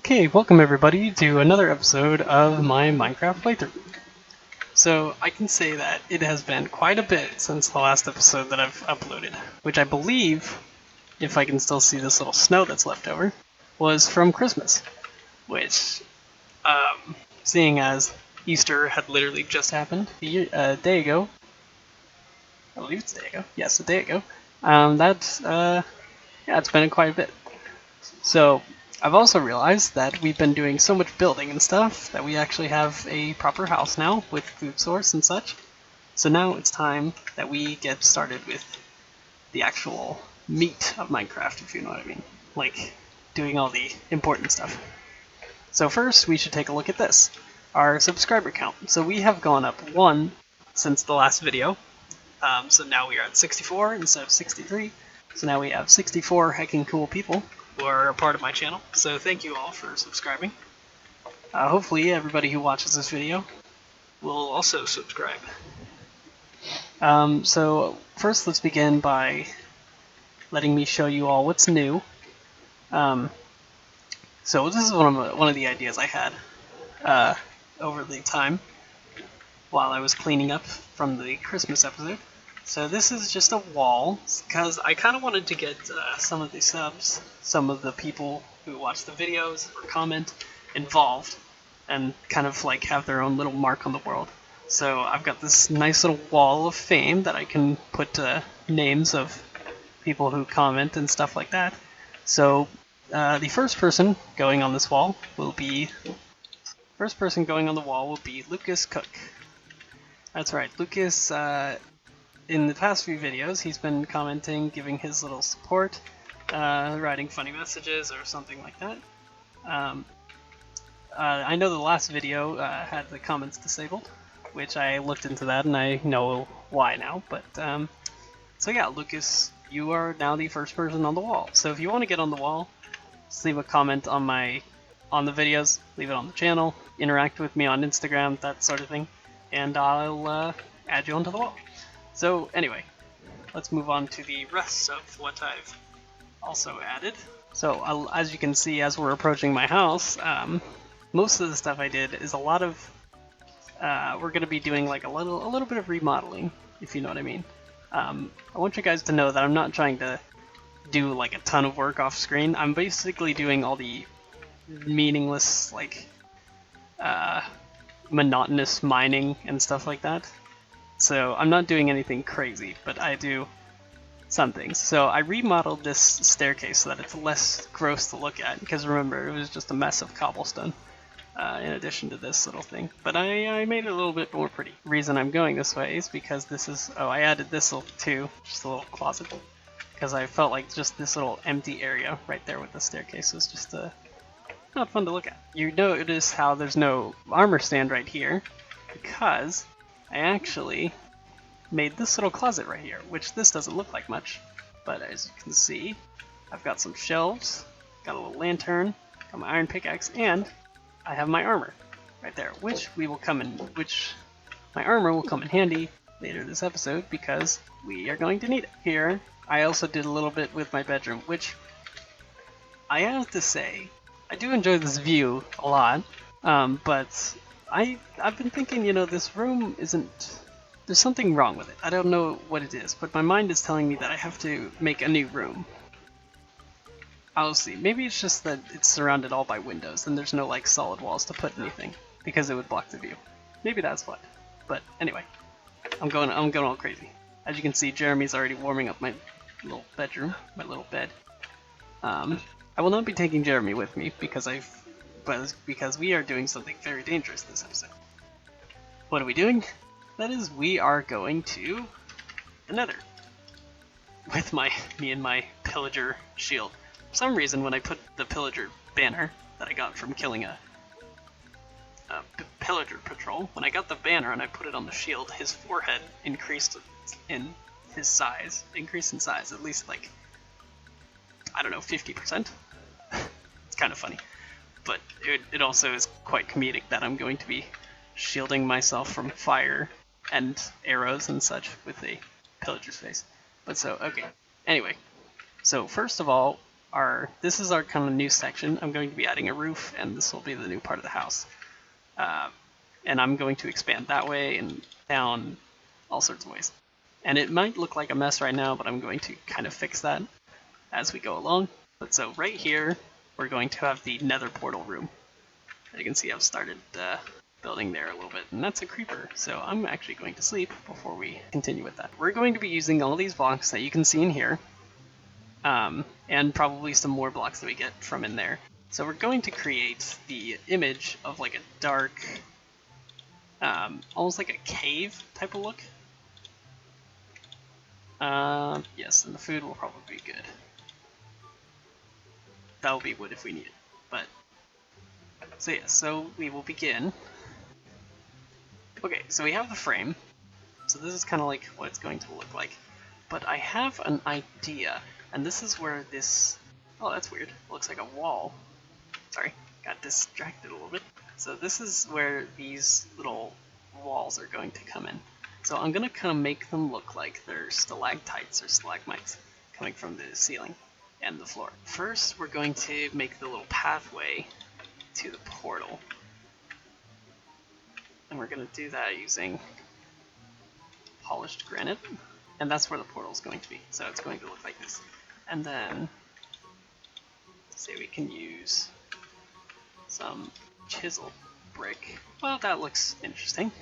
Okay, welcome everybody to another episode of my Minecraft playthrough. So, I can say that it has been quite a bit since the last episode that I've uploaded, which I believe, if I can still see this little snow that's left over, was from Christmas, which, seeing as Easter had literally just happened a day ago, I believe it's a day ago, yes, a day ago, it's been quite a bit. So, I've also realized that we've been doing so much building and stuff that we actually have a proper house now with food source and such. So now it's time that we get started with the actual meat of Minecraft, if you know what I mean. Like, doing all the important stuff. So first, we should take a look at this. Our subscriber count. So we have gone up 1 since the last video. So now we are at 64 instead of 63. So now we have 64 heckin' cool people who are a part of my channel, so thank you all for subscribing. Hopefully everybody who watches this video will also subscribe. So first let's begin by letting me show you all what's new. So this is one of the ideas I had over the time while I was cleaning up from the Christmas episode. So this is just a wall, because I kind of wanted to get some of the subs, some of the people who watch the videos or comment, involved, and kind of like have their own little mark on the world. So I've got this nice little wall of fame that I can put names of people who comment and stuff like that. So the first person going on this wall will be Lucas Cook. That's right, Lucas. In the past few videos, he's been commenting, giving his little support, writing funny messages or something like that. I know the last video had the comments disabled, which I looked into that and I know why now. But so yeah, Lucas, you are now the first person on the wall. So if you want to get on the wall, just leave a comment on the videos, leave it on the channel, interact with me on Instagram, that sort of thing, and I'll add you onto the wall. So anyway, let's move on to the rest of what I've also added. So as you can see, as we're approaching my house, most of the stuff I did is a lot of, we're going to be doing like a little bit of remodeling, if you know what I mean. I want you guys to know that I'm not trying to do like a ton of work off screen. I'm basically doing all the meaningless, like, monotonous mining and stuff like that. So I'm not doing anything crazy, but I do some things. So I remodeled this staircase so that it's less gross to look at, because remember, it was just a mess of cobblestone in addition to this little thing. But I made it a little bit more pretty. The reason I'm going this way is because this is, I added this little too, just a little closet, because I felt like just this little empty area right there with the staircase was just not fun to look at. You notice how there's no armor stand right here, because I actually made this little closet right here, which this doesn't look like much, but as you can see, I've got some shelves, got a little lantern, got my iron pickaxe, and I have my armor right there, which my armor will come in handy later this episode because we are going to need it. Here, I also did a little bit with my bedroom, which I have to say, I do enjoy this view a lot, but I've been thinking, this room isn't... There's something wrong with it. I don't know what it is, but my mind is telling me that I have to make a new room. I'll see. Maybe it's just that it's surrounded all by windows, and there's no, like, solid walls to put anything, because it would block the view. Maybe that's what. But anyway, I'm going all crazy. As you can see, Jeremy's already warming up my little bedroom, my little bed. I will not be taking Jeremy with me, because we are doing something very dangerous this episode. What are we doing? That is, we are going to the Nether with me and my pillager shield. For some reason, when I put the pillager banner that I got from killing a pillager patrol, when I got the banner and I put it on the shield, his forehead increased in size, at least like, I don't know, 50%. It's kind of funny. But it also is quite comedic that I'm going to be shielding myself from fire and arrows and such with a pillager's face. But so, okay. Anyway, so first of all, this is our kind of new section. I'm going to be adding a roof, and this will be the new part of the house. And I'm going to expand that way and down all sorts of ways. And it might look like a mess right now, but I'm going to kind of fix that as we go along. But so right here, we're going to have the Nether portal room. As you can see, I've started building there a little bit, and that's a creeper. So I'm actually going to sleep before we continue with that. We're going to be using all these blocks that you can see in here, and probably some more blocks that we get from in there. So we're going to create the image of like a dark, almost like a cave type of look. Yes, and the food will probably be good. That'll be wood if we need it. But so yeah, so we will begin. Okay, so we have the frame. So this is kind of like what it's going to look like. But I have an idea, and this is where this... Oh, that's weird. Looks like a wall. Sorry, got distracted a little bit. So this is where these little walls are going to come in. So I'm going to kind of make them look like they're stalactites or stalagmites coming from the ceiling and the floor. First, we're going to make the little pathway to the portal. And we're going to do that using polished granite. And that's where the portal is going to be. So it's going to look like this. And then, say we can use some chiseled brick. Well, that looks interesting.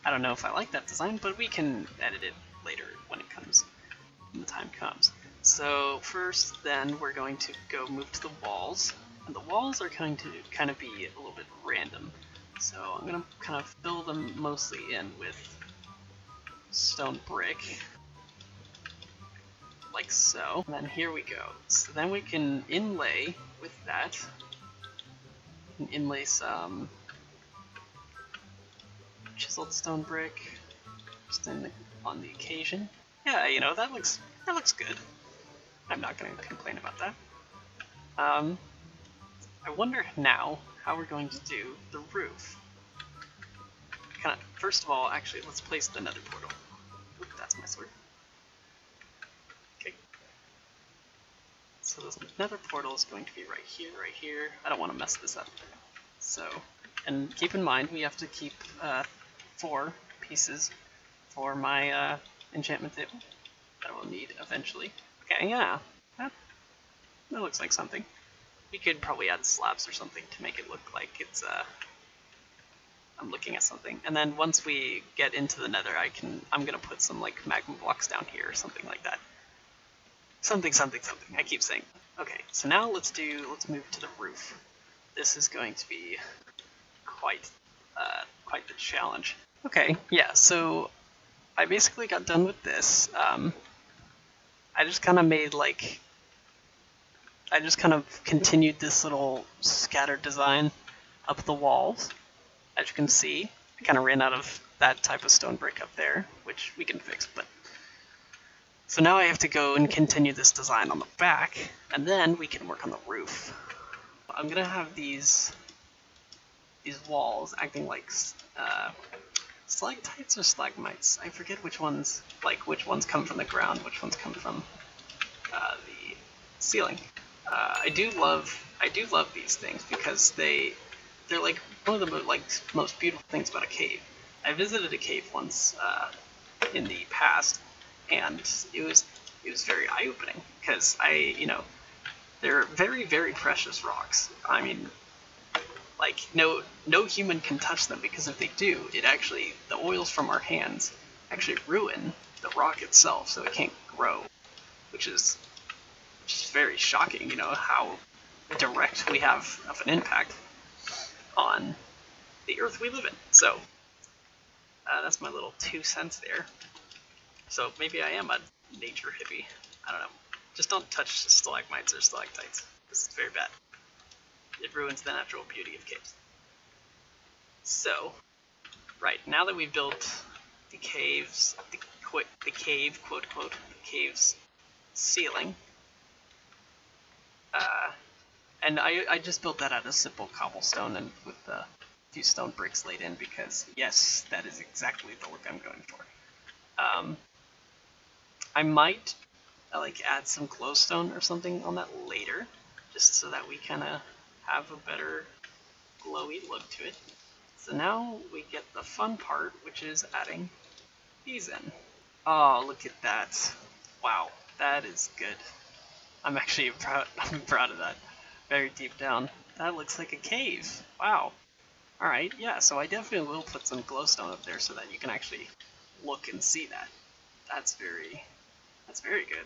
I don't know if I like that design, but we can edit it later when the time comes. So first, then, we're going to go move to the walls. And the walls are going to kind of be a little bit random. So I'm going to kind of fill them mostly in with stone brick, like so. And then here we go. So then we can inlay with that. We can inlay some chiseled stone brick, just on the occasion. Yeah, you know, that looks good. I'm not going to complain about that. I wonder now how we're going to do the roof. First of all, actually, let's place the Nether portal. Oop, that's my sword. Okay. So this Nether portal is going to be right here, right here. I don't want to mess this up. So, and keep in mind, we have to keep 4 pieces for my enchantment table that I will need eventually. Okay, yeah, that looks like something. We could probably add slabs or something to make it look like it's I'm looking at something. And then once we get into the Nether, I'm gonna put some like magma blocks down here or something like that. Something. I keep saying. Okay, so now let's move to the roof. This is going to be quite the challenge. Okay, yeah. So I basically got done with this. I just kind of continued this little scattered design up the walls. As you can see, I kind of ran out of that type of stone brick up there, which we can fix, but... So now I have to go and continue this design on the back, and then we can work on the roof. I'm gonna have these walls acting like stalactites or stalagmites. I forget which ones come from the ground, which ones come from the ceiling. I do love these things because they're like one of the most beautiful things about a cave. I visited a cave once in the past, and it was very eye-opening because they're very, very precious rocks. I mean, like no human can touch them, because if they do, the oils from our hands actually ruin the rock itself, so it can't grow, which is very shocking. You know how direct we have of an impact on the earth we live in. So that's my little 2 cents there. So maybe I am a nature hippie. I don't know. Just don't touch stalagmites or stalactites. This is very bad. It ruins the natural beauty of caves. So, right, now that we've built the cave's ceiling, and I just built that out of simple cobblestone and with a few stone bricks laid in because, yes, that is exactly the look I'm going for. I might like add some glowstone or something on that later, just so that we kind of have a better glowy look to it. So now we get the fun part, which is adding these in. Oh, look at that. Wow, that is good. I'm actually proud, I'm proud of that. Very deep down. That looks like a cave. Wow. Alright, yeah, so I definitely will put some glowstone up there so that you can actually look and see that. That's very good.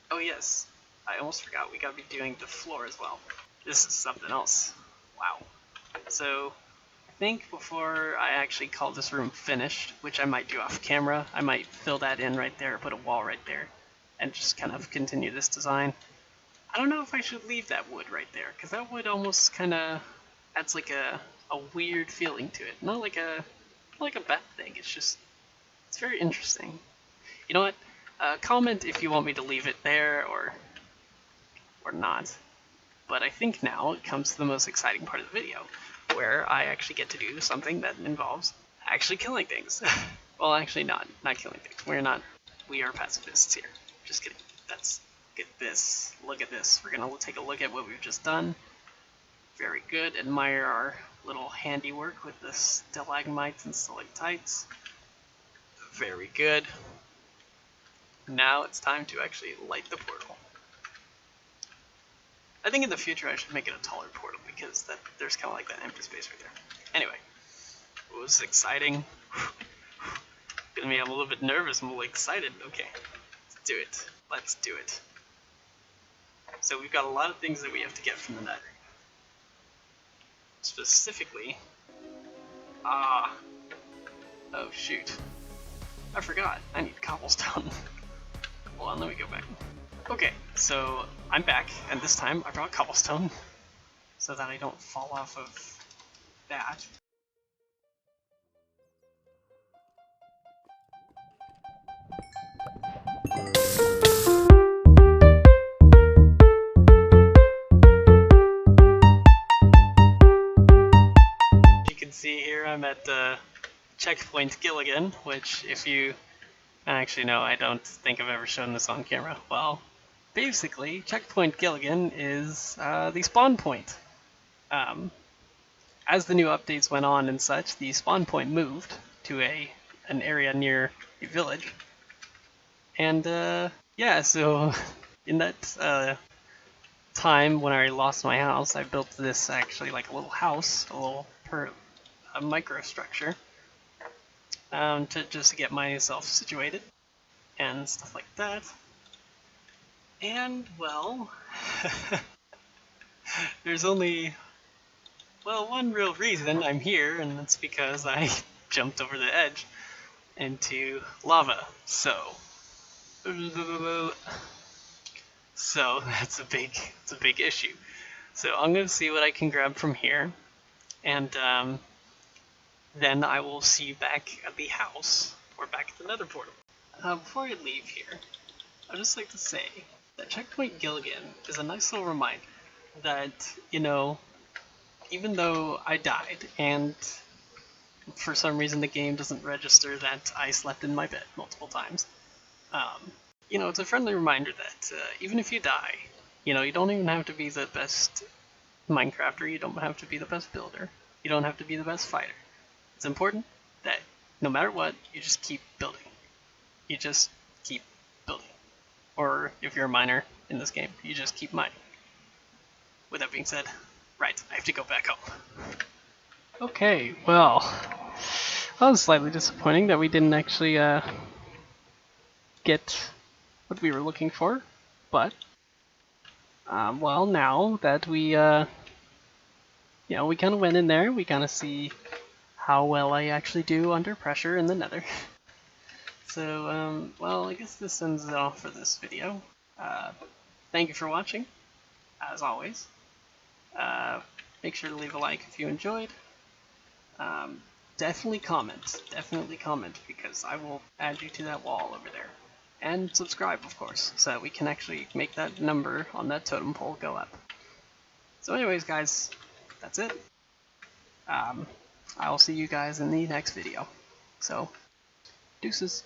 Oh yes, I almost forgot, we gotta be doing the floor as well. This is something else. Wow. So, I think before I actually call this room finished, which I might do off camera, I might fill that in right there, put a wall right there, and just kind of continue this design. I don't know if I should leave that wood right there, because that wood almost kind of adds like a weird feeling to it. Not like a bad thing, it's very interesting. You know what? Comment if you want me to leave it there or not. But I think now it comes to the most exciting part of the video, where I actually get to do something that involves actually killing things. Well, actually not killing things. We are pacifists here. Just kidding. Look at this. We're gonna take a look at what we've just done. Very good. Admire our little handiwork with the stalagmites and stalactites. Very good. Now it's time to actually light the portal. I think in the future I should make it a taller portal because there's kind of like that empty space right there. Anyway, it was exciting. Gonna be a little bit nervous. I'm a little excited. Okay, let's do it. Let's do it. So we've got a lot of things that we have to get from the Nether. Specifically, oh shoot, I forgot. I need cobblestone. Hold on, let me go back. Okay, so I'm back, and this time I brought cobblestone so that I don't fall off of that. You can see here I'm at Checkpoint Gilligan, which if you actually no, I don't think I've ever shown this on camera. Well, basically, Checkpoint Gilligan is the spawn point. As the new updates went on and such, the spawn point moved to an area near a village. And yeah, so in that time when I lost my house, I built this actually like a little house, a microstructure, to just get myself situated and stuff like that. And well, there's only one real reason I'm here, and that's because I jumped over the edge into lava. So that's a big issue. So I'm gonna see what I can grab from here, and then I will see you back at the house or back at the Nether portal. Before I leave here, I'd just like to say that Checkpoint Gilligan is a nice little reminder that, you know, even though I died and for some reason the game doesn't register that I slept in my bed multiple times, you know, it's a friendly reminder that even if you die, you know, you don't even have to be the best Minecrafter, you don't have to be the best builder, you don't have to be the best fighter. It's important that no matter what, you just keep building. You just keep building. Or if you're a miner in this game, you just keep mining. With that being said, right, I have to go back home. Okay, well, that was slightly disappointing that we didn't actually get what we were looking for, but well, now that we you know, we kind of went in there, we kind of see how well I actually do under pressure in the Nether. So well, I guess this ends it off for this video. Thank you for watching, as always. Make sure to leave a like if you enjoyed. Definitely comment, because I will add you to that wall over there. And subscribe, of course, so that we can actually make that number on that totem pole go up. So anyways, guys, that's it. I'll see you guys in the next video. So, deuces.